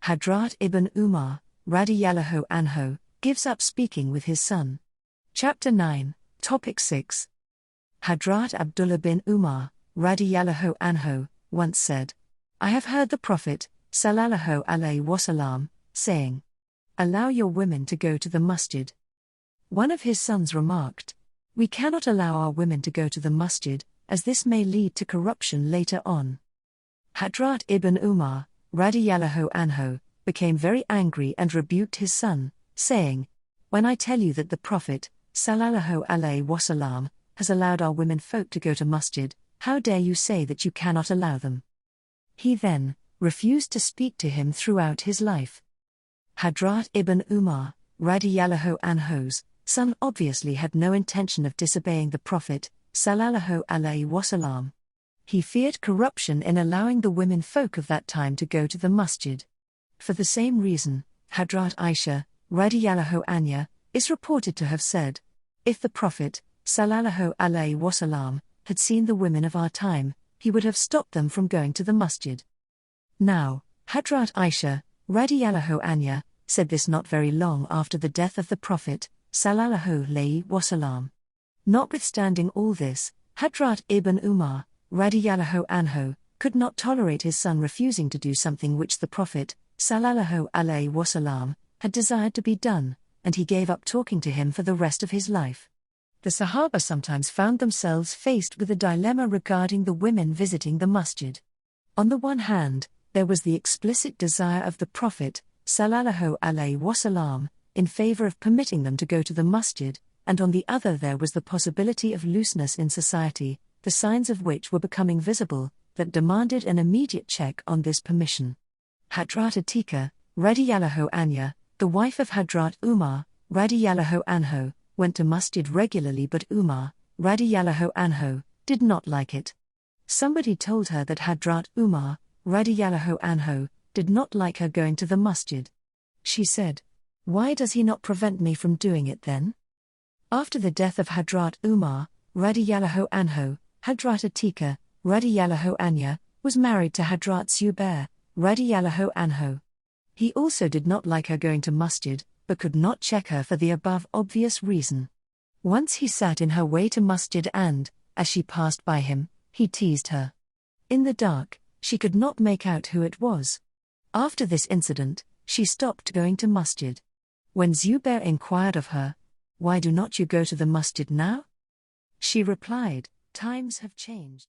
Hadrat Ibn-Umar, radiyallahu anhu, gives up speaking with his son. Chapter 9, Topic 6. Hadrat Abdullah bin Umar, radiyallahu anhu, once said, I have heard the Prophet, sallallahu alayhi wasallam, saying, allow your women to go to the masjid. One of his sons remarked, we cannot allow our women to go to the masjid, as this may lead to corruption later on. Hadrat Ibn Umar, radiyallahu anhu, became very angry and rebuked his son, saying, when I tell you that the Prophet, sallallahu alayhi wasallam, has allowed our women folk to go to masjid, how dare you say that you cannot allow them? He then refused to speak to him throughout his life. Hadrat Ibn Umar, radiyallahu anhu's son obviously had no intention of disobeying the Prophet, sallallahu alayhi wasallam. He feared corruption in allowing the women folk of that time to go to the masjid. For the same reason, Hadrat Aisha, radiyallahu anha, is reported to have said, if the Prophet, sallallahu alayhi wasallam, had seen the women of our time, he would have stopped them from going to the masjid. Now, Hadrat Aisha, radiyallahu anha, said this not very long after the death of the Prophet, sallallahu alayhi wasallam. Notwithstanding all this, Hadrat Ibn Umar, radiyallahu anhu, could not tolerate his son refusing to do something which the Prophet, sallallahu alayhi wasallam, had desired to be done, and he gave up talking to him for the rest of his life. The Sahaba sometimes found themselves faced with a dilemma regarding the women visiting the masjid. On the one hand, there was the explicit desire of the Prophet, sallallahu alayhi wasallam, in favor of permitting them to go to the masjid, and on the other there was the possibility of looseness in society, the signs of which were becoming visible, that demanded an immediate check on this permission. Hadrat Atika, radiyallahu anha, the wife of Hadrat Umar, radiyallahu anhu, went to masjid regularly, but Umar, radiyallahu anhu, did not like it. Somebody told her that Hadrat Umar, radiyallahu anhu, did not like her going to the masjid. She said, why does he not prevent me from doing it then? After the death of Hadrat Umar, radiyallahu anhu, Hadrat Atika, radiyallahu anha, was married to Hadrat Zubair, radiyallahu anhu. He also did not like her going to masjid, but could not check her for the above obvious reason. Once he sat in her way to masjid and, as she passed by him, he teased her. In the dark, she could not make out who it was. After this incident, she stopped going to masjid. When Zubair inquired of her, why do not you go to the masjid now? She replied, times have changed.